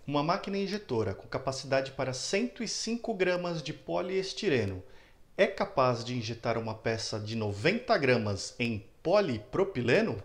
Uma máquina injetora com capacidade para 105 gramas de poliestireno é capaz de injetar uma peça de 90 gramas em polipropileno?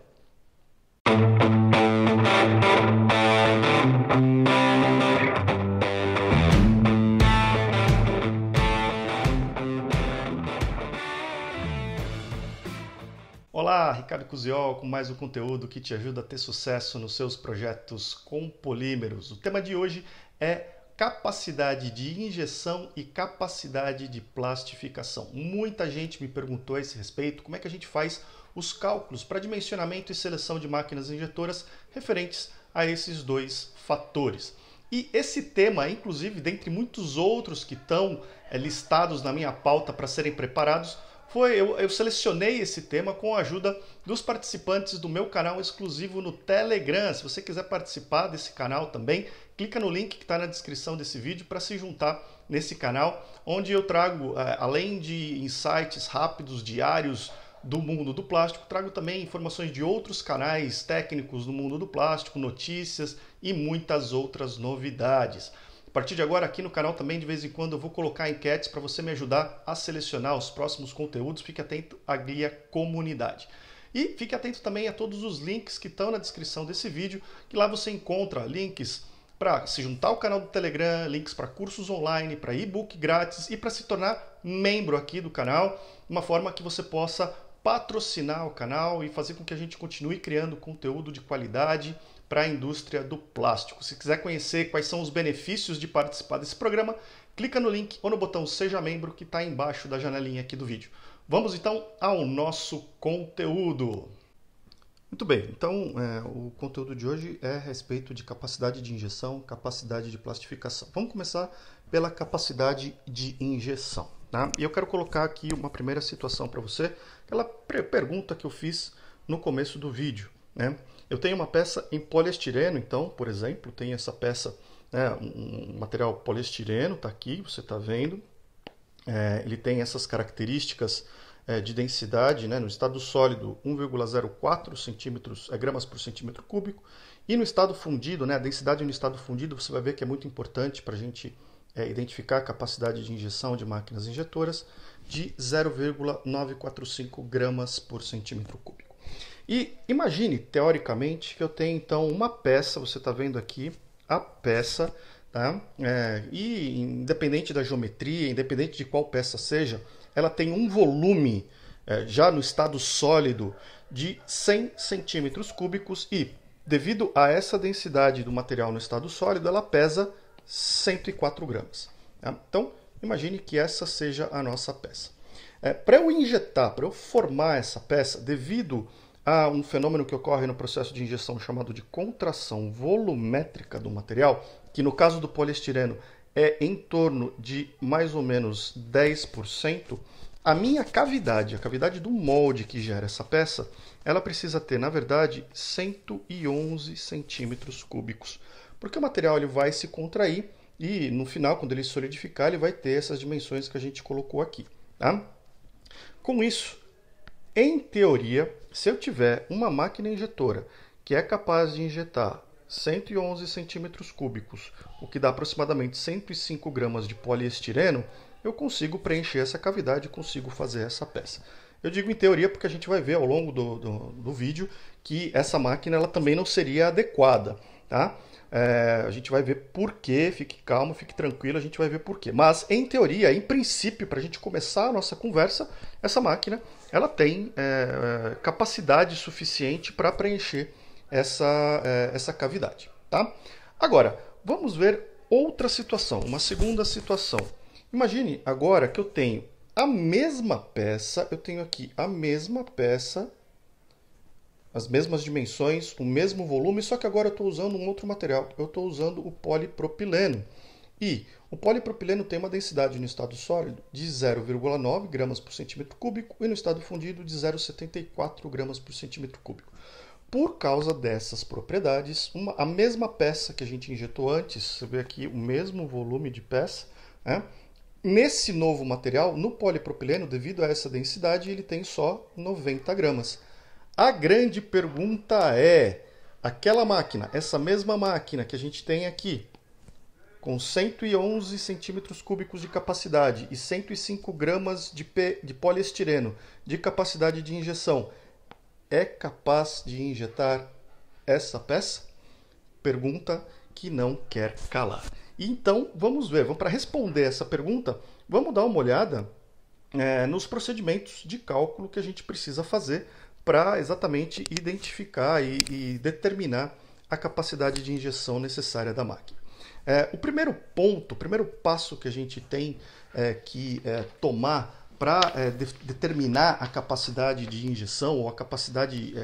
Olá, Ricardo Cusiol com mais um conteúdo que te ajuda a ter sucesso nos seus projetos com polímeros. O tema de hoje é capacidade de injeção e capacidade de plastificação. Muita gente me perguntou a esse respeito, como é que a gente faz os cálculos para dimensionamento e seleção de máquinas injetoras referentes a esses dois fatores. E esse tema, inclusive, dentre muitos outros que estão listados na minha pauta para serem preparados, eu selecionei esse tema com a ajuda dos participantes do meu canal exclusivo no Telegram. Se você quiser participar desse canal também, clica no link que está na descrição desse vídeo para se juntar nesse canal, onde eu trago, além de insights rápidos, diários do mundo do plástico, trago também informações de outros canais técnicos do mundo do plástico, notícias e muitas outras novidades. A partir de agora, aqui no canal também, de vez em quando, eu vou colocar enquetes para você me ajudar a selecionar os próximos conteúdos. Fique atento à guia comunidade. E fique atento também a todos os links que estão na descrição desse vídeo, que lá você encontra links para se juntar ao canal do Telegram, links para cursos online, para e-book grátis e para se tornar membro aqui do canal, uma forma que você possa patrocinar o canal e fazer com que a gente continue criando conteúdo de qualidade para a indústria do plástico. Se quiser conhecer quais são os benefícios de participar desse programa, clica no link ou no botão Seja Membro que está embaixo da janelinha aqui do vídeo. Vamos então ao nosso conteúdo. Muito bem, então o conteúdo de hoje é a respeito de capacidade de injeção, capacidade de plastificação. Vamos começar pela capacidade de injeção. Tá? E eu quero colocar aqui uma primeira situação para você, aquela pergunta que eu fiz no começo do vídeo, né? Eu tenho uma peça em poliestireno, então, por exemplo, tem essa peça, um material poliestireno, está aqui, você está vendo. Ele tem essas características de densidade, né, no estado sólido 1,04 gramas por centímetro cúbico, e no estado fundido, né, a densidade no estado fundido, você vai ver que é muito importante para a gente identificar a capacidade de injeção de máquinas injetoras, de 0,945 gramas por centímetro cúbico. E imagine, teoricamente, que eu tenho então uma peça, você está vendo aqui a peça, tá? E independente da geometria, independente de qual peça seja, ela tem um volume já no estado sólido de 100 centímetros cúbicos e, devido a essa densidade do material no estado sólido, ela pesa 104 gramas. Tá? Então, imagine que essa seja a nossa peça. Para eu injetar, para eu formar essa peça, devido a um fenômeno que ocorre no processo de injeção chamado de contração volumétrica do material, que no caso do poliestireno é em torno de mais ou menos 10%, a minha cavidade, a cavidade do molde que gera essa peça, ela precisa ter, na verdade, 111 centímetros cúbicos. Porque o material ele vai se contrair e, no final, quando ele solidificar, ele vai ter essas dimensões que a gente colocou aqui. Tá? Com isso, em teoria, se eu tiver uma máquina injetora que é capaz de injetar 111 centímetros cúbicos, o que dá aproximadamente 105 gramas de poliestireno, eu consigo preencher essa cavidade e consigo fazer essa peça. Eu digo em teoria porque a gente vai ver ao longo do vídeo que essa máquina ela também não seria adequada. Tá? A gente vai ver por quê, fique calmo, fique tranquilo, a gente vai ver por quê. Mas, em teoria, em princípio, para a gente começar a nossa conversa, essa máquina ela tem capacidade suficiente para preencher essa cavidade. Tá? Agora, vamos ver outra situação, uma segunda situação. Imagine agora que eu tenho a mesma peça, eu tenho aqui a mesma peça, as mesmas dimensões, o mesmo volume, só que agora eu estou usando um outro material. Eu estou usando o polipropileno. E o polipropileno tem uma densidade no estado sólido de 0,9 gramas por centímetro cúbico e no estado fundido de 0,74 gramas por centímetro cúbico. Por causa dessas propriedades, a mesma peça que a gente injetou antes, você vê aqui o mesmo volume de peça, né? Nesse novo material, no polipropileno, devido a essa densidade, ele tem só 90 gramas. A grande pergunta é, aquela máquina, essa mesma máquina que a gente tem aqui, com 111 centímetros cúbicos de capacidade e 105 gramas de poliestireno de capacidade de injeção, é capaz de injetar essa peça? Pergunta que não quer calar. Então, vamos ver, para responder essa pergunta, vamos dar uma olhada nos procedimentos de cálculo que a gente precisa fazer para exatamente identificar e determinar a capacidade de injeção necessária da máquina. O primeiro ponto, o primeiro passo que a gente tem que tomar para determinar a capacidade de injeção ou a capacidade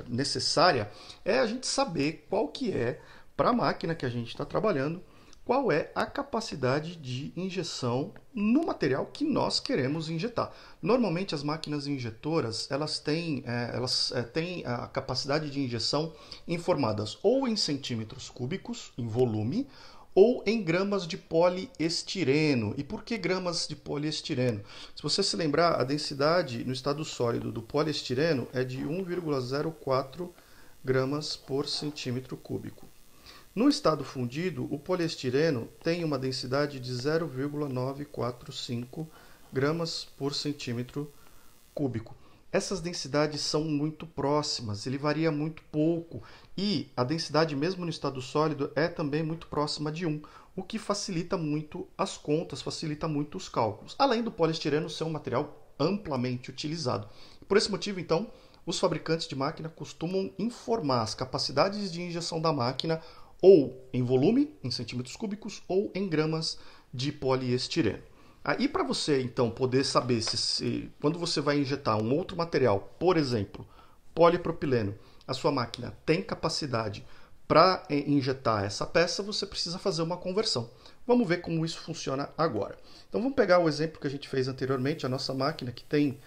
necessária é a gente saber qual que é, para a máquina que a gente está trabalhando, qual é a capacidade de injeção no material que nós queremos injetar. Normalmente as máquinas injetoras elas têm a capacidade de injeção informadas ou em centímetros cúbicos, em volume, ou em gramas de poliestireno. E por que gramas de poliestireno? Se você se lembrar, a densidade no estado sólido do poliestireno é de 1,04 gramas por centímetro cúbico. No estado fundido, o poliestireno tem uma densidade de 0,945 gramas por centímetro cúbico. Essas densidades são muito próximas, ele varia muito pouco e a densidade mesmo no estado sólido é também muito próxima de 1, o que facilita muito as contas, facilita muito os cálculos, além do poliestireno ser um material amplamente utilizado. Por esse motivo, então, os fabricantes de máquina costumam informar as capacidades de injeção da máquina ou em volume, em centímetros cúbicos, ou em gramas de poliestireno. E para você, então, poder saber se quando você vai injetar um outro material, por exemplo, polipropileno, a sua máquina tem capacidade para injetar essa peça, você precisa fazer uma conversão. Vamos ver como isso funciona agora. Então vamos pegar o exemplo que a gente fez anteriormente, a nossa máquina que tem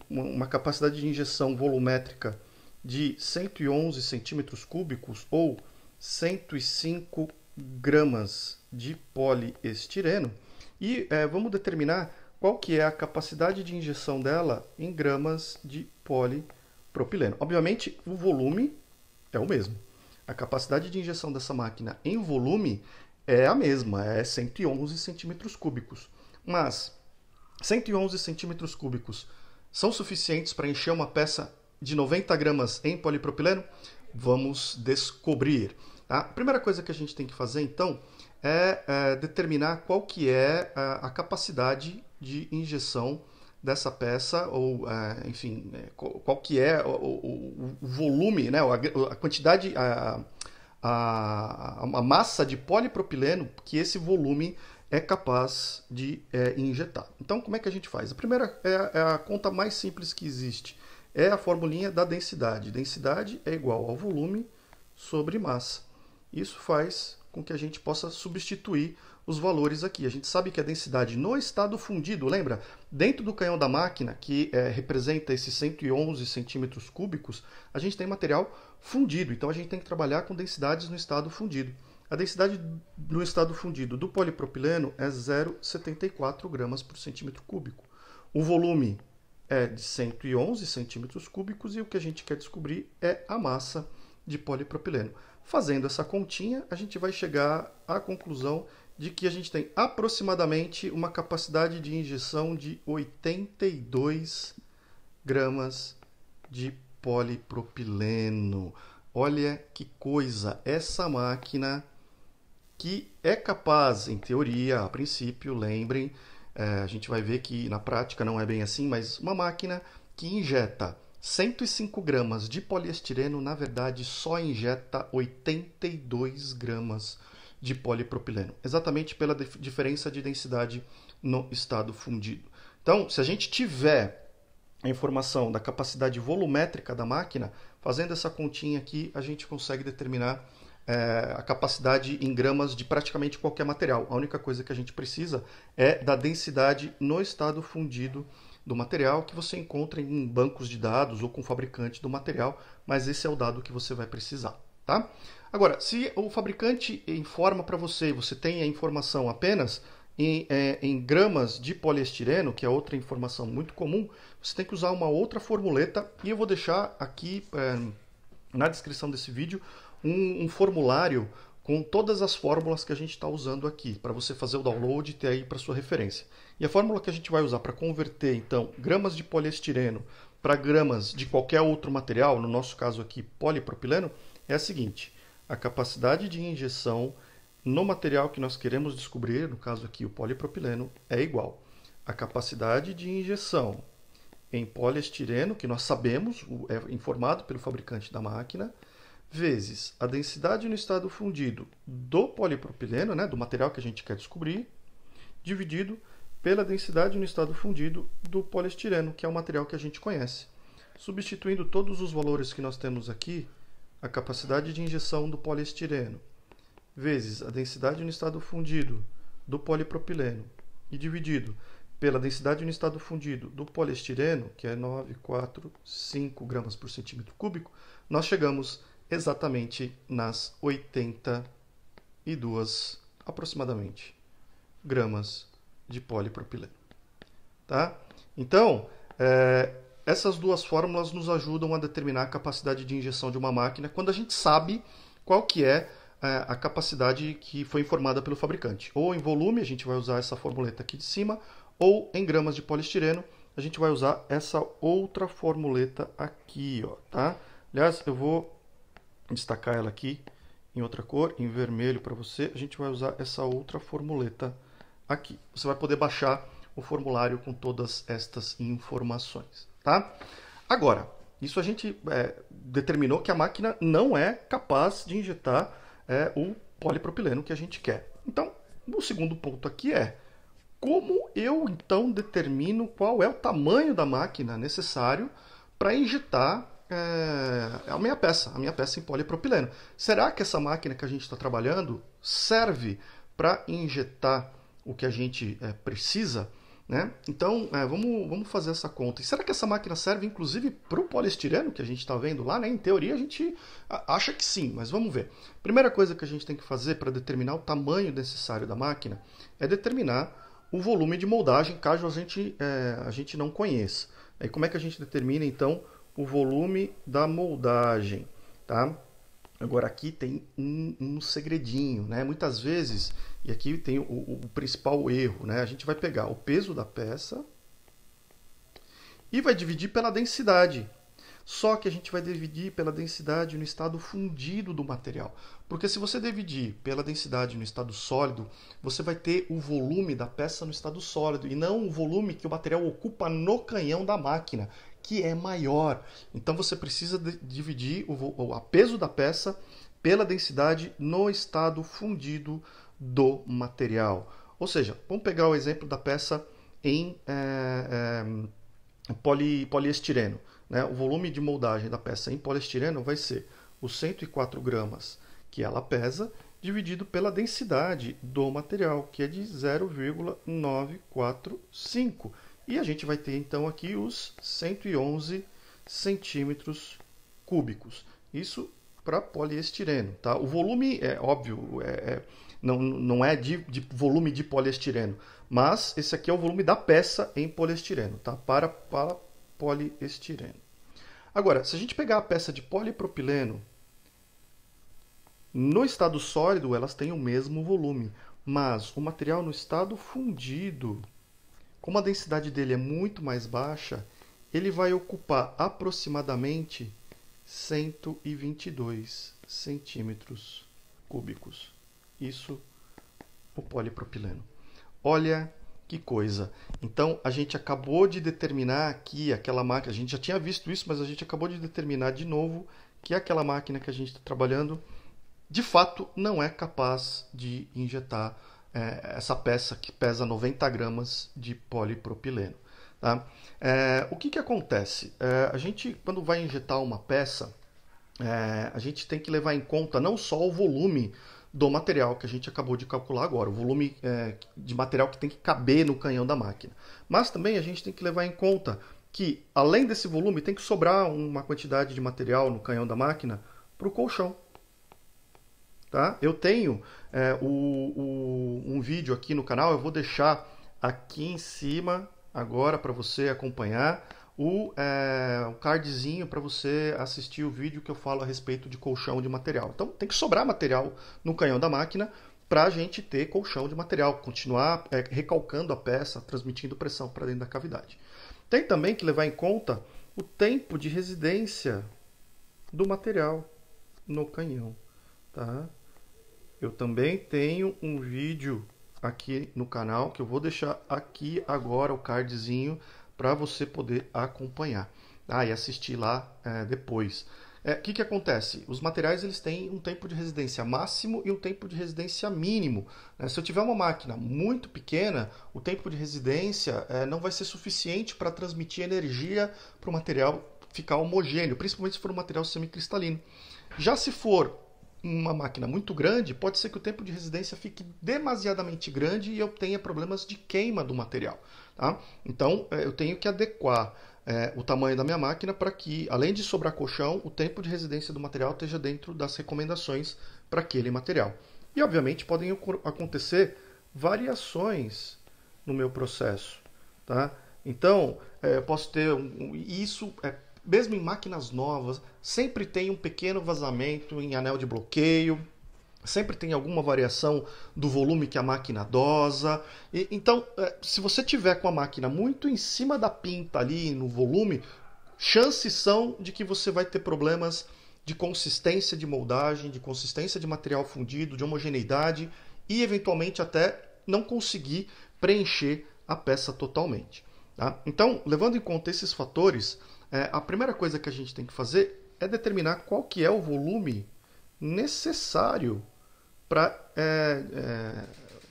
uma capacidade de injeção volumétrica de 111 centímetros cúbicos ou 105 gramas de poliestireno. E vamos determinar qual que é a capacidade de injeção dela em gramas de polipropileno. Obviamente, o volume é o mesmo. A capacidade de injeção dessa máquina em volume é a mesma, é 111 centímetros cúbicos. Mas 111 centímetros cúbicos são suficientes para encher uma peça de 90 gramas em polipropileno? Vamos descobrir. A primeira coisa que a gente tem que fazer, então, é determinar qual que é a capacidade de injeção dessa peça, ou, enfim, qual que é o volume, né, a quantidade, a massa de polipropileno que esse volume é capaz de injetar. Então, como é que a gente faz? A primeira é a conta mais simples que existe. É a formulinha da densidade. Densidade é igual ao volume sobre massa. Isso faz com que a gente possa substituir os valores aqui. A gente sabe que a densidade no estado fundido, lembra? Dentro do canhão da máquina, que representa esses 111 centímetros cúbicos, a gente tem material fundido. Então a gente tem que trabalhar com densidades no estado fundido. A densidade no estado fundido do polipropileno é 0,74 gramas por centímetro cúbico. O volume é de 111 centímetros cúbicos e o que a gente quer descobrir é a massa de polipropileno. Fazendo essa continha, a gente vai chegar à conclusão de que a gente tem aproximadamente uma capacidade de injeção de 82 gramas de polipropileno. Olha que coisa! Essa máquina que é capaz, em teoria, a princípio, lembrem, a gente vai ver que na prática não é bem assim, mas uma máquina que injeta 105 gramas de poliestireno, na verdade, só injeta 82 gramas de polipropileno, exatamente pela diferença de densidade no estado fundido. Então, se a gente tiver a informação da capacidade volumétrica da máquina, fazendo essa continha aqui, a gente consegue determinar a capacidade em gramas de praticamente qualquer material. A única coisa que a gente precisa é da densidade no estado fundido do material, que você encontra em bancos de dados ou com o fabricante do material, mas esse é o dado que você vai precisar, tá? Agora, se o fabricante informa para você, você tem a informação apenas em gramas de poliestireno, que é outra informação muito comum, você tem que usar uma outra formuleta, e eu vou deixar aqui na descrição desse vídeo um formulário com todas as fórmulas que a gente está usando aqui, para você fazer o download e ter aí para sua referência. E a fórmula que a gente vai usar para converter, então, gramas de poliestireno para gramas de qualquer outro material, no nosso caso aqui, polipropileno, é a seguinte: a capacidade de injeção no material que nós queremos descobrir, no caso aqui o polipropileno, é igual à capacidade de injeção em poliestireno, que nós sabemos, é informado pelo fabricante da máquina, vezes a densidade no estado fundido do polipropileno, né, do material que a gente quer descobrir, dividido pela densidade no estado fundido do poliestireno, que é o material que a gente conhece. Substituindo todos os valores que nós temos aqui, a capacidade de injeção do poliestireno vezes a densidade no estado fundido do polipropileno e dividido pela densidade no estado fundido do poliestireno, que é 945 gramas por centímetro cúbico, nós chegamos exatamente nas 82, aproximadamente, gramas de polipropileno. Tá? Então, essas duas fórmulas nos ajudam a determinar a capacidade de injeção de uma máquina quando a gente sabe qual que é a capacidade que foi informada pelo fabricante. Ou em volume, a gente vai usar essa formuleta aqui de cima, ou em gramas de poliestireno, a gente vai usar essa outra formuleta aqui, ó, tá? Aliás, eu vou destacar ela aqui em outra cor, em vermelho para você. A gente vai usar essa outra formuleta aqui. Você vai poder baixar o formulário com todas estas informações, tá? Agora, isso a gente determinou que a máquina não é capaz de injetar o polipropileno que a gente quer. Então, o segundo ponto aqui é: como eu então determino qual é o tamanho da máquina necessário para injetar a minha peça em polipropileno? Será que essa máquina que a gente está trabalhando serve para injetar o que a gente precisa? Né? Então, vamos fazer essa conta. E será que essa máquina serve inclusive para o poliestireno que a gente está vendo lá? Né? Em teoria a gente acha que sim, mas vamos ver. Primeira coisa que a gente tem que fazer para determinar o tamanho necessário da máquina é determinar o volume de moldagem, caso a gente não conheça. Aí como é que a gente determina então o volume da moldagem? Tá? Agora aqui tem um segredinho, né? Muitas vezes, e aqui tem o principal erro, né? A gente vai pegar o peso da peça e vai dividir pela densidade. Só que a gente vai dividir pela densidade no estado fundido do material. Porque se você dividir pela densidade no estado sólido, você vai ter o volume da peça no estado sólido e não o volume que o material ocupa no canhão da máquina, que é maior. Então você precisa dividir o peso da peça pela densidade no estado fundido do material. Ou seja, vamos pegar o exemplo da peça em poliestireno. Né? O volume de moldagem da peça em poliestireno vai ser os 104 gramas que ela pesa, dividido pela densidade do material, que é de 0,945. E a gente vai ter então aqui os 111 centímetros cúbicos. Isso para poliestireno. Tá? O volume, é óbvio, não é de volume de poliestireno, mas esse aqui é o volume da peça em poliestireno, tá? para poliestireno. Agora, se a gente pegar a peça de polipropileno, no estado sólido elas têm o mesmo volume, mas o material no estado fundido, como a densidade dele é muito mais baixa, ele vai ocupar aproximadamente 122 centímetros cúbicos. Isso o polipropileno. Olha que coisa. Então, a gente acabou de determinar aqui aquela máquina, a gente já tinha visto isso, mas a gente acabou de determinar de novo que aquela máquina que a gente está trabalhando, de fato, não é capaz de injetar essa peça que pesa 90 gramas de polipropileno. Tá? O que acontece? A gente, quando vai injetar uma peça, a gente tem que levar em conta não só o volume do material que a gente acabou de calcular agora, o volume de material que tem que caber no canhão da máquina. Mas também a gente tem que levar em conta que, além desse volume, tem que sobrar uma quantidade de material no canhão da máquina para o colchão. Tá? Eu tenho um vídeo aqui no canal, eu vou deixar aqui em cima agora para você acompanhar, o cardzinho para você assistir o vídeo que eu falo a respeito de colchão de material. Então tem que sobrar material no canhão da máquina para a gente ter colchão de material, continuar recalcando a peça, transmitindo pressão para dentro da cavidade. Tem também que levar em conta o tempo de residência do material no canhão. Tá? Eu também tenho um vídeo aqui no canal, que eu vou deixar aqui agora o cardzinho para você poder acompanhar, tá? E assistir lá depois. O que acontece? Os materiais eles têm um tempo de residência máximo e um tempo de residência mínimo, né? Se eu tiver uma máquina muito pequena, o tempo de residência não vai ser suficiente para transmitir energia para o material ficar homogêneo, principalmente se for um material semicristalino. Já se for uma máquina muito grande, pode ser que o tempo de residência fique demasiadamente grande e eu tenha problemas de queima do material. Tá? Então, eu tenho que adequar o tamanho da minha máquina para que, além de sobrar colchão, o tempo de residência do material esteja dentro das recomendações para aquele material. E, obviamente, podem acontecer variações no meu processo. Tá? Então, eu posso ter isso... Mesmo em máquinas novas, sempre tem um pequeno vazamento em anel de bloqueio, sempre tem alguma variação do volume que a máquina dosa. Então, se você tiver com a máquina muito em cima da pinta ali no volume, chances são de que você vai ter problemas de consistência de moldagem, de consistência de material fundido, de homogeneidade e, eventualmente, até não conseguir preencher a peça totalmente. Tá? Então, levando em conta esses fatores, a primeira coisa que a gente tem que fazer é determinar qual que é o volume necessário para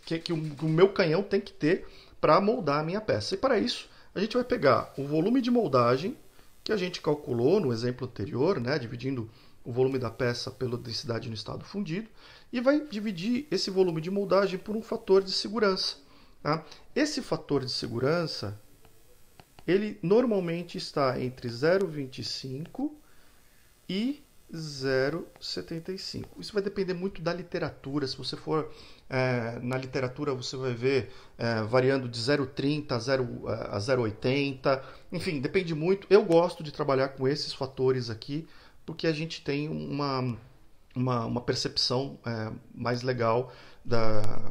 que o meu canhão tem que ter para moldar a minha peça. E para isso, a gente vai pegar o volume de moldagem que a gente calculou no exemplo anterior, né, dividindo o volume da peça pela densidade no estado fundido, e vai dividir esse volume de moldagem por um fator de segurança. Tá? Esse fator de segurança ele normalmente está entre 0,25 e 0,75. Isso vai depender muito da literatura. Se você for na literatura, você vai ver variando de 0,30 a 0,80. Enfim, depende muito. Eu gosto de trabalhar com esses fatores aqui, porque a gente tem uma percepção mais legal,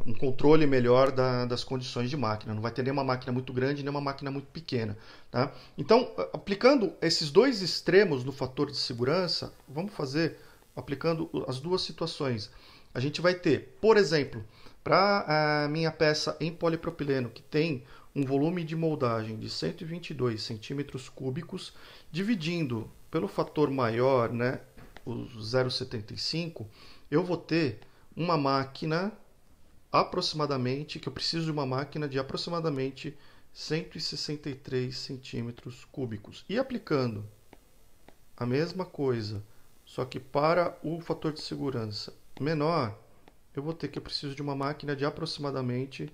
um controle melhor das condições de máquina. Não vai ter nenhuma máquina muito grande, nem uma máquina muito pequena. Tá? Então, aplicando esses dois extremos no fator de segurança, vamos fazer aplicando as duas situações. A gente vai ter, por exemplo, para a minha peça em polipropileno, que tem um volume de moldagem de 122 centímetros cúbicos, dividindo pelo fator maior, né, o 0,75, eu vou ter uma máquina aproximadamente, que eu preciso de uma máquina de aproximadamente 163 centímetros cúbicos. E aplicando a mesma coisa, só que para o fator de segurança menor, eu vou ter que eu preciso de uma máquina de aproximadamente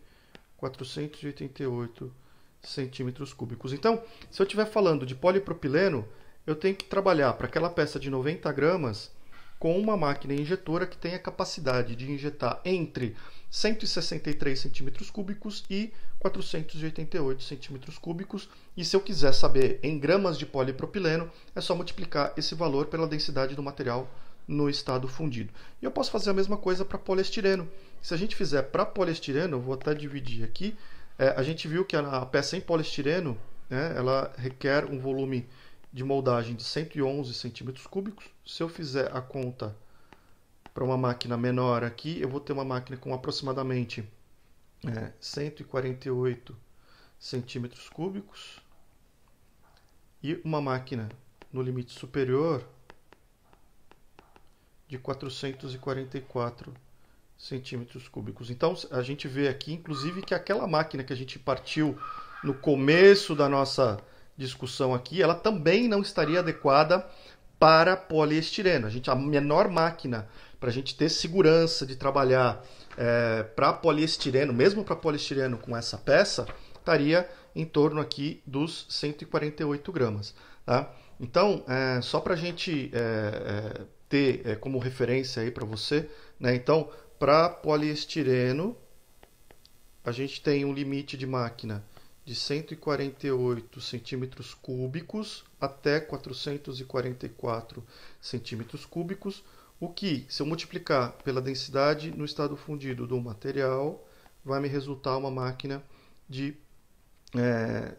488 centímetros cúbicos. Então, se eu estiver falando de polipropileno, eu tenho que trabalhar para aquela peça de 90 gramas com uma máquina injetora que tenha capacidade de injetar entre 163 centímetros cúbicos e 488 centímetros cúbicos. E se eu quiser saber em gramas de polipropileno, é só multiplicar esse valor pela densidade do material no estado fundido. E eu posso fazer a mesma coisa para poliestireno. Se a gente fizer para poliestireno, eu vou até dividir aqui, a gente viu que a peça em poliestireno, né, ela requer um volume de moldagem de 111 centímetros cúbicos. Se eu fizer a conta para uma máquina menor aqui, eu vou ter uma máquina com aproximadamente 148 centímetros cúbicos e uma máquina no limite superior de 444 centímetros cúbicos. Então a gente vê aqui, inclusive, que aquela máquina que a gente partiu no começo da nossa discussão aqui, ela também não estaria adequada para poliestireno. A menor máquina para a gente ter segurança de trabalhar para poliestireno, mesmo para poliestireno com essa peça, estaria em torno aqui dos 148 gramas. Tá? Então, só para a gente ter como referência aí para você, né? Então, para poliestireno, a gente tem um limite de máquina de 148 centímetros cúbicos até 444 centímetros cúbicos, o que, se eu multiplicar pela densidade no estado fundido do material, vai me resultar uma máquina de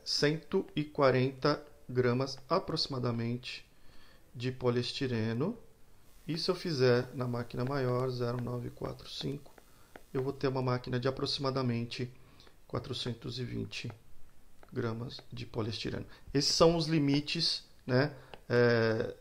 140 gramas aproximadamente de poliestireno. E se eu fizer na máquina maior, 0,945, eu vou ter uma máquina de aproximadamente 420 gramas de poliestireno. Esses são os limites, né,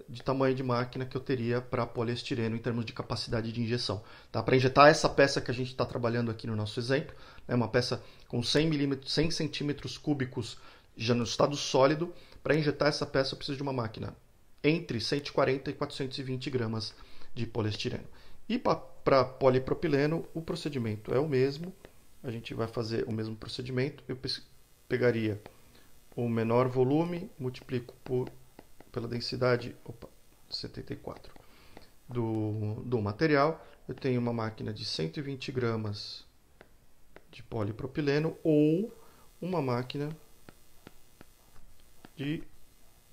de tamanho de máquina que eu teria para poliestireno em termos de capacidade de injeção. Tá? Para injetar essa peça que a gente está trabalhando aqui no nosso exemplo, né, uma peça com 100 centímetros cúbicos já no estado sólido, para injetar essa peça eu preciso de uma máquina entre 140 e 420 gramas de poliestireno. E para polipropileno, o procedimento é o mesmo. A gente vai fazer o mesmo procedimento. Eu pegaria o menor volume, multiplico pela densidade 74 do material. Eu tenho uma máquina de 120 gramas de polipropileno ou uma máquina de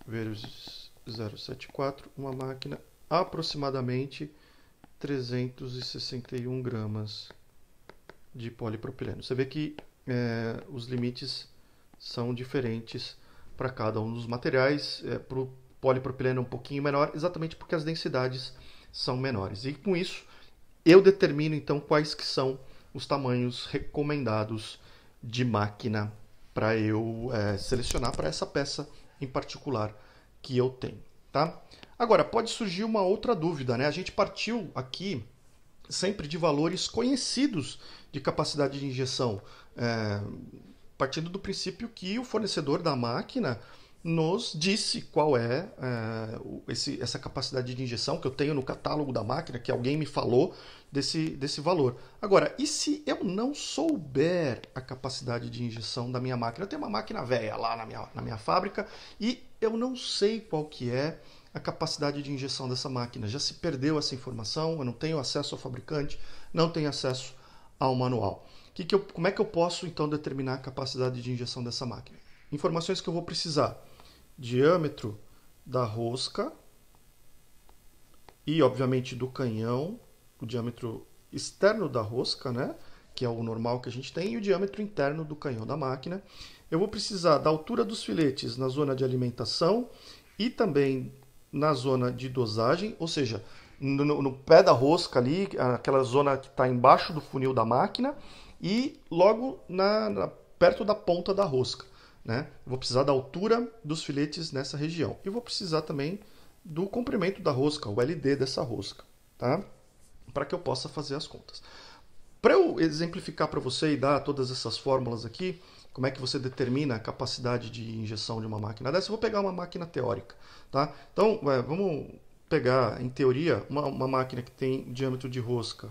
vezes 0,74, uma máquina aproximadamente 361 gramas de polipropileno. Você vê que os limites são diferentes para cada um dos materiais. Para o polipropileno é um pouquinho menor, exatamente porque as densidades são menores. E com isso, eu determino então quais que são os tamanhos recomendados de máquina para eu selecionar para essa peça em particular que eu tenho. Tá? Agora, pode surgir uma outra dúvida, né? A gente partiu aqui sempre de valores conhecidos de capacidade de injeção, partindo do princípio que o fornecedor da máquina nos disse qual é essa capacidade de injeção que eu tenho no catálogo da máquina, que alguém me falou desse valor. Agora, e se eu não souber a capacidade de injeção da minha máquina? Eu tenho uma máquina velha lá na minha fábrica e eu não sei qual que é a capacidade de injeção dessa máquina. Já se perdeu essa informação, eu não tenho acesso ao fabricante, não tenho acesso ao manual. Como é que eu posso, então, determinar a capacidade de injeção dessa máquina? Informações que eu vou precisar: diâmetro da rosca e, obviamente, do canhão, o diâmetro externo da rosca, né, que é o normal que a gente tem, e o diâmetro interno do canhão da máquina. Eu vou precisar da altura dos filetes na zona de alimentação e também na zona de dosagem, ou seja, no pé da rosca ali, aquela zona que está embaixo do funil da máquina, e logo perto da ponta da rosca. Né? Vou precisar da altura dos filetes nessa região. E vou precisar também do comprimento da rosca, o LD dessa rosca, tá? Para que eu possa fazer as contas. Para eu exemplificar para você e dar todas essas fórmulas aqui, como é que você determina a capacidade de injeção de uma máquina dessa, eu vou pegar uma máquina teórica. Tá? Então, vamos pegar, em teoria, uma máquina que tem diâmetro de rosca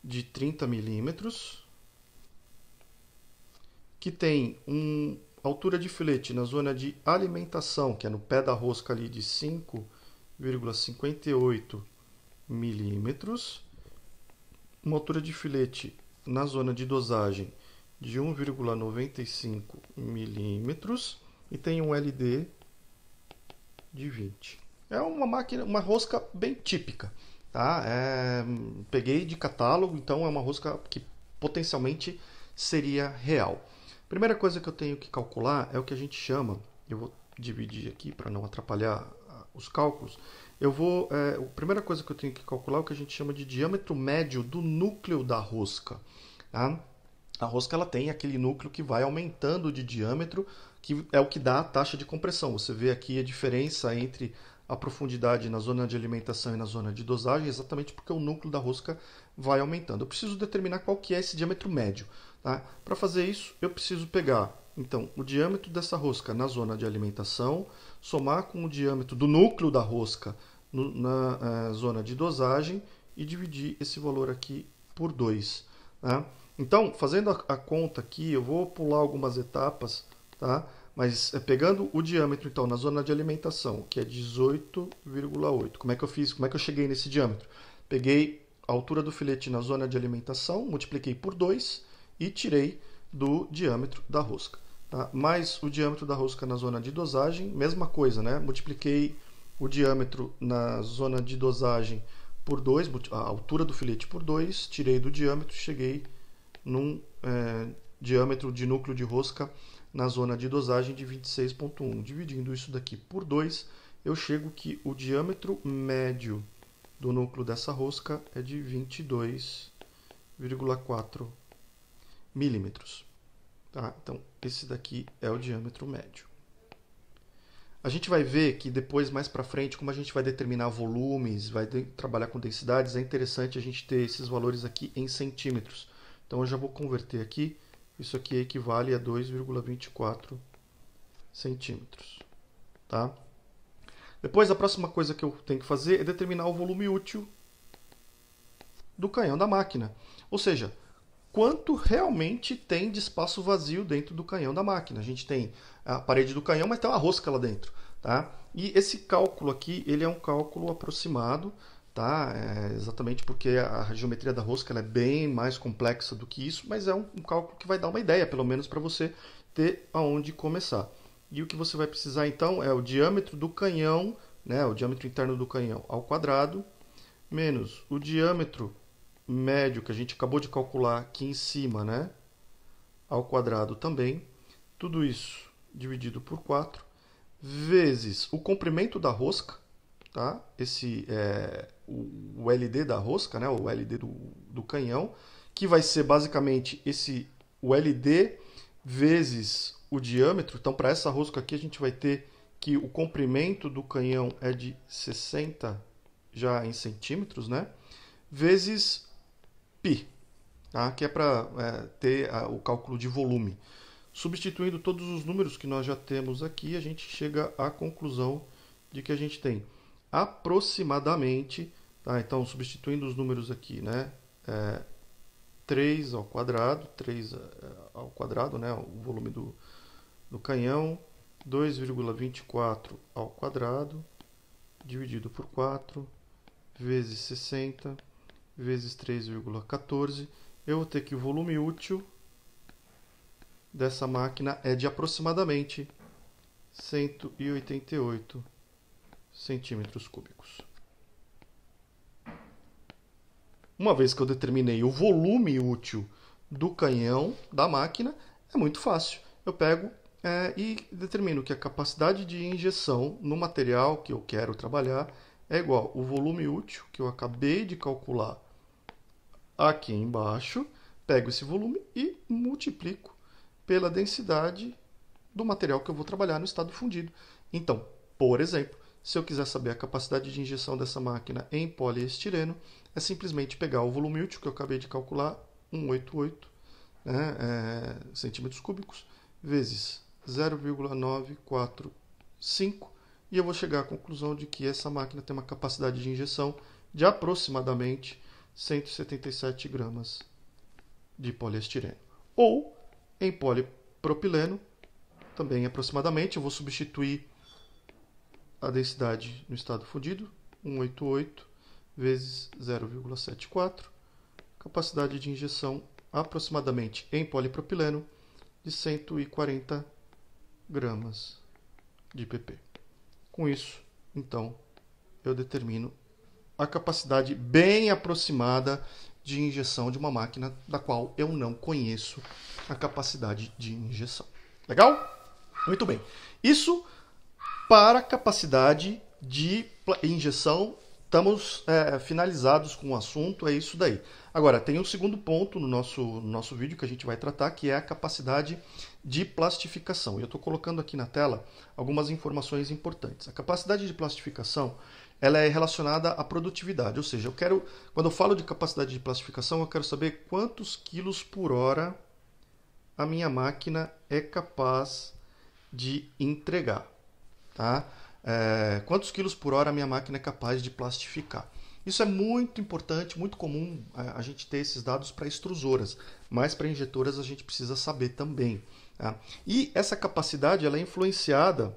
de 30 milímetros, que tem altura de filete na zona de alimentação, que é no pé da rosca ali, de 5,58 milímetros, uma altura de filete na zona de dosagem de 1,95 milímetros e tem um LD de 20. É uma rosca bem típica. Tá? Peguei de catálogo, então é uma rosca que potencialmente seria real. Primeira coisa que eu tenho que calcular é o que a gente chama, eu vou dividir aqui para não atrapalhar os cálculos, a primeira coisa que eu tenho que calcular é o que a gente chama de diâmetro médio do núcleo da rosca. Tá? A rosca ela tem aquele núcleo que vai aumentando de diâmetro, que é o que dá a taxa de compressão. Você vê aqui a diferença entre a profundidade na zona de alimentação e na zona de dosagem, exatamente porque o núcleo da rosca vai aumentando. Eu preciso determinar qual que é esse diâmetro médio. Tá? Para fazer isso, eu preciso pegar então o diâmetro dessa rosca na zona de alimentação, somar com o diâmetro do núcleo da rosca na zona de dosagem e dividir esse valor aqui por 2. Tá? Então, fazendo a conta aqui, eu vou pular algumas etapas, tá? Mas pegando o diâmetro então na zona de alimentação, que é 18,8. Como é que eu fiz? Como é que eu cheguei nesse diâmetro? Peguei a altura do filete na zona de alimentação, multipliquei por 2 e tirei do diâmetro da rosca. tá? Mais o diâmetro da rosca na zona de dosagem, mesma coisa, né? Multipliquei o diâmetro na zona de dosagem por 2, a altura do filete por 2, tirei do diâmetro, cheguei num diâmetro de núcleo de rosca na zona de dosagem de 26,1. Dividindo isso daqui por 2, eu chego que o diâmetro médio do núcleo dessa rosca é de 22,4 milímetros. Tá? Então, esse daqui é o diâmetro médio. A gente vai ver que depois, mais para frente, como a gente vai determinar volumes, vai trabalhar com densidades, é interessante a gente ter esses valores aqui em centímetros. Então, eu já vou converter aqui. Isso aqui equivale a 2,24 centímetros. Tá? Depois, a próxima coisa que eu tenho que fazer é determinar o volume útil do canhão da máquina. Ou seja, quanto realmente tem de espaço vazio dentro do canhão da máquina. A gente tem a parede do canhão, mas tem uma rosca lá dentro. Tá? E esse cálculo aqui, ele é um cálculo aproximado, tá? Exatamente porque a geometria da rosca ela é bem mais complexa do que isso, mas é um cálculo que vai dar uma ideia, pelo menos para você ter aonde começar. E o que você vai precisar então é o diâmetro do canhão, né, o diâmetro interno do canhão ao quadrado, menos o diâmetro médio que a gente acabou de calcular aqui em cima, né, ao quadrado também. Tudo isso dividido por 4, vezes o comprimento da rosca, tá? Esse é o LD da rosca, né, o LD do canhão, que vai ser basicamente o LD vezes o diâmetro. Então, para essa rosca aqui, a gente vai ter que o comprimento do canhão é de 60 já em centímetros, né? Vezes π, tá? Que é para ter o cálculo de volume. Substituindo todos os números que nós já temos aqui, a gente chega à conclusão de que a gente tem aproximadamente, tá? Então, substituindo os números aqui, né? 3 ao quadrado, né? O volume do canhão, 2,24 ao quadrado, dividido por 4, vezes 60, vezes 3,14. Eu vou ter que o volume útil dessa máquina é de aproximadamente 188 centímetros cúbicos. Uma vez que eu determinei o volume útil do canhão da máquina, é muito fácil. Eu pego e determino que a capacidade de injeção no material que eu quero trabalhar é igual ao volume útil que eu acabei de calcular aqui embaixo. Pego esse volume e multiplico pela densidade do material que eu vou trabalhar no estado fundido. Então, por exemplo, se eu quiser saber a capacidade de injeção dessa máquina em poliestireno, é simplesmente pegar o volume útil que eu acabei de calcular, 188 centímetros cúbicos, vezes 0,945, e eu vou chegar à conclusão de que essa máquina tem uma capacidade de injeção de aproximadamente 177 gramas de poliestireno. Ou em polipropileno, também aproximadamente, eu vou substituir a densidade no estado fundido, 188 vezes 0,74, capacidade de injeção aproximadamente em polipropileno de 140 gramas de pp. Com isso, então, eu determino a capacidade bem aproximada de injeção de uma máquina da qual eu não conheço a capacidade de injeção. Legal? Muito bem. Isso para a capacidade de injeção. Estamos finalizados com o assunto, é isso daí. Agora, tem um segundo ponto no nosso vídeo que a gente vai tratar, que é a capacidade de plastificação. E eu estou colocando aqui na tela algumas informações importantes. A capacidade de plastificação ela é relacionada à produtividade, ou seja, quando eu falo de capacidade de plastificação, eu quero saber quantos quilos por hora a minha máquina é capaz de entregar. Tá? Quantos quilos por hora a minha máquina é capaz de plastificar. Isso é muito importante, muito comum a gente ter esses dados para extrusoras, mas para injetoras a gente precisa saber também. Tá? E essa capacidade ela é influenciada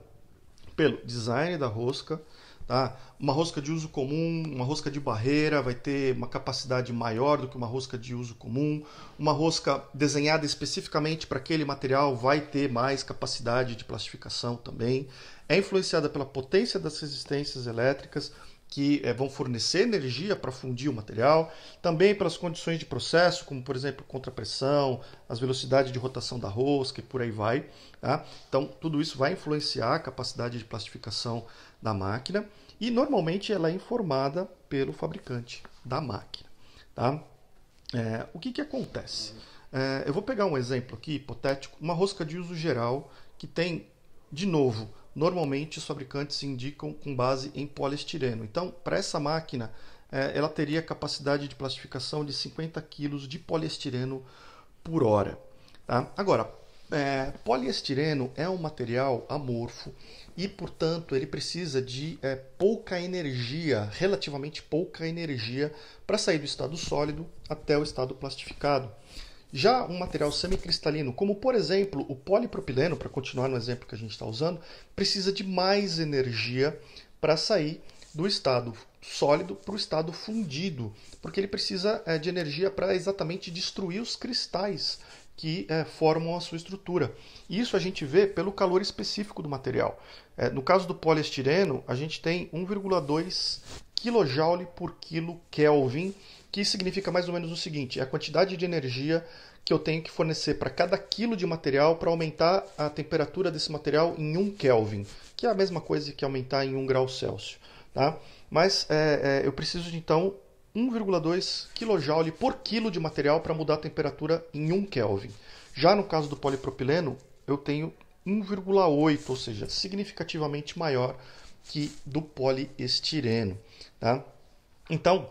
pelo design da rosca, Tá? Uma rosca de uso comum, uma rosca de barreira vai ter uma capacidade maior do que uma rosca de uso comum. Uma rosca desenhada especificamente para aquele material vai ter mais capacidade de plastificação também. É influenciada pela potência das resistências elétricas, que vão fornecer energia para fundir o material, também pelas condições de processo, como por exemplo contrapressão, as velocidades de rotação da rosca e por aí vai. Tá? Então tudo isso vai influenciar a capacidade de plastificação da máquina e normalmente ela é informada pelo fabricante da máquina. Tá? O que acontece? Eu vou pegar um exemplo aqui hipotético, uma rosca de uso geral que tem, de novo, normalmente os fabricantes indicam com base em poliestireno. Então, para essa máquina, ela teria capacidade de plastificação de 50 kg de poliestireno por hora. Tá? Agora, poliestireno é um material amorfo e, portanto, ele precisa de pouca energia, relativamente pouca energia, para sair do estado sólido até o estado plastificado. Já um material semicristalino, como por exemplo o polipropileno, para continuar no exemplo que a gente está usando, precisa de mais energia para sair do estado sólido para o estado fundido, porque ele precisa de energia para exatamente destruir os cristais que formam a sua estrutura. E isso a gente vê pelo calor específico do material. No caso do poliestireno, a gente tem 1,2 kJ por quilo Kelvin, que significa mais ou menos o seguinte: é a quantidade de energia que eu tenho que fornecer para cada quilo de material para aumentar a temperatura desse material em 1 Kelvin, que é a mesma coisa que aumentar em 1 grau Celsius. Tá? Mas eu preciso de, então, 1,2 kJ por quilo de material para mudar a temperatura em 1 Kelvin. Já no caso do polipropileno, eu tenho 1,8, ou seja, significativamente maior que do poliestireno. Tá? Então,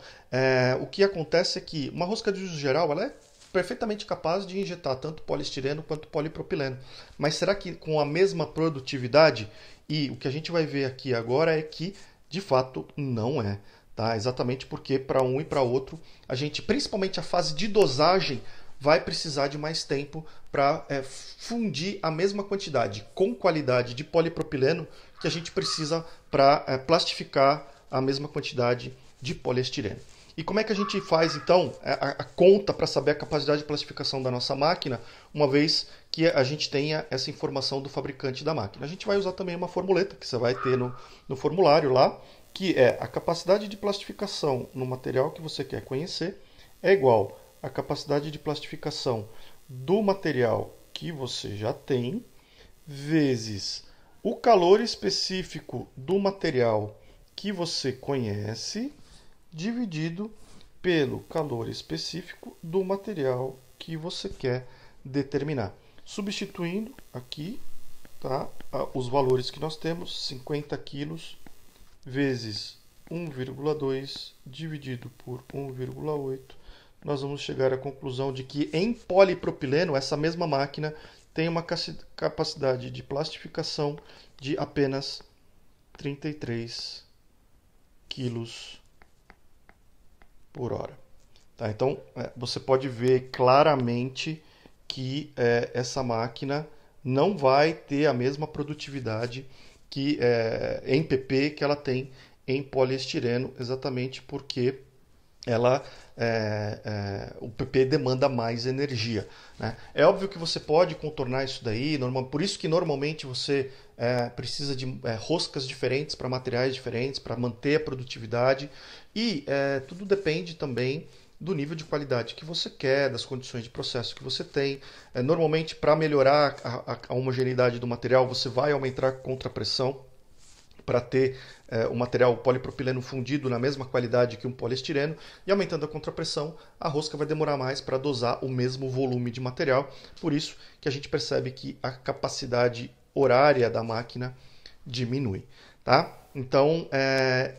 o que acontece é que uma rosca de uso geral ela é perfeitamente capaz de injetar tanto poliestireno quanto polipropileno. Mas será que com a mesma produtividade? E o que a gente vai ver aqui agora é que, de fato, não é. Tá? Exatamente porque para um e para outro, a gente, principalmente a fase de dosagem, vai precisar de mais tempo para fundir a mesma quantidade com qualidade de polipropileno que a gente precisa para plastificar a mesma quantidade de poliestireno. E como é que a gente faz, então, a conta para saber a capacidade de plastificação da nossa máquina, uma vez que a gente tenha essa informação do fabricante da máquina? A gente vai usar também uma formuleta que você vai ter no formulário lá, que é a capacidade de plastificação no material que você quer conhecer é igual à capacidade de plastificação do material que você já tem, vezes o calor específico do material que você conhece, dividido pelo calor específico do material que você quer determinar. Substituindo aqui, tá, os valores que nós temos, 50 quilos vezes 1,2 dividido por 1,8, nós vamos chegar à conclusão de que em polipropileno, essa mesma máquina tem uma capacidade de plastificação de apenas 33 quilos por hora. Tá? Então, você pode ver claramente que essa máquina não vai ter a mesma produtividade que em PP que ela tem em poliestireno, exatamente porque o PP demanda mais energia. Né? É óbvio que você pode contornar isso daí, por isso que normalmente você precisa de roscas diferentes para materiais diferentes, para manter a produtividade, e tudo depende também do nível de qualidade que você quer, das condições de processo que você tem. Normalmente, para melhorar a homogeneidade do material, você vai aumentar a contrapressão para ter o material polipropileno fundido na mesma qualidade que um poliestireno, e aumentando a contrapressão, a rosca vai demorar mais para dosar o mesmo volume de material. Por isso que a gente percebe que a capacidade horária da máquina diminui. Tá? Então,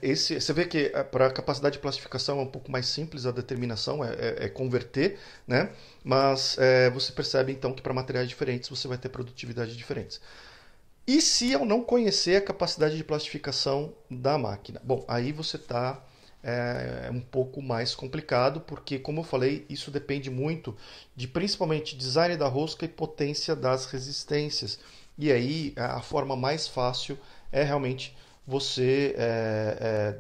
você vê que para a capacidade de plastificação é um pouco mais simples a determinação, é converter, né? Mas você percebe então que para materiais diferentes você vai ter produtividades diferentes. E se eu não conhecer a capacidade de plastificação da máquina? Bom, aí você está um pouco mais complicado, porque, como eu falei, isso depende muito de principalmente design da rosca e potência das resistências. E aí a forma mais fácil é realmente você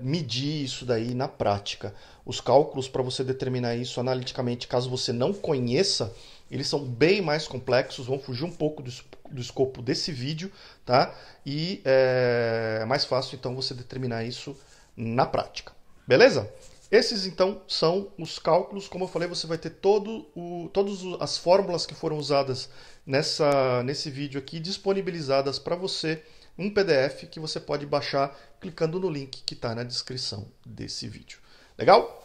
medir isso daí na prática. Os cálculos para você determinar isso analiticamente, caso você não conheça, eles são bem mais complexos, vão fugir um pouco do escopo desse vídeo, tá? E é mais fácil então você determinar isso na prática. Beleza? Esses então são os cálculos. Como eu falei, você vai ter todas as fórmulas que foram usadas nesse vídeo aqui disponibilizadas para você, um PDF que você pode baixar clicando no link que está na descrição desse vídeo. Legal?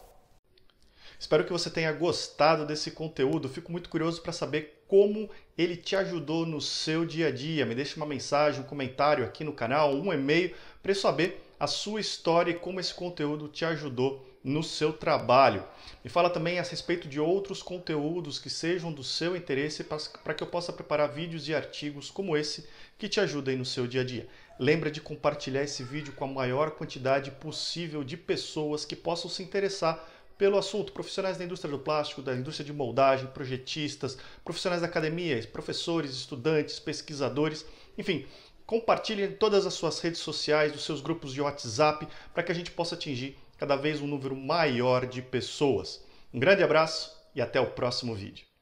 Espero que você tenha gostado desse conteúdo. Fico muito curioso para saber como ele te ajudou no seu dia a dia. Me deixe uma mensagem, um comentário aqui no canal, um e-mail, para eu saber a sua história e como esse conteúdo te ajudou no seu trabalho. Me fala também a respeito de outros conteúdos que sejam do seu interesse para que eu possa preparar vídeos e artigos como esse que te ajudem no seu dia a dia. Lembra de compartilhar esse vídeo com a maior quantidade possível de pessoas que possam se interessar pelo assunto. Profissionais da indústria do plástico, da indústria de moldagem, projetistas, profissionais da academia, professores, estudantes, pesquisadores, enfim. Compartilhe em todas as suas redes sociais, os seus grupos de WhatsApp, para que a gente possa atingir cada vez um número maior de pessoas. Um grande abraço e até o próximo vídeo.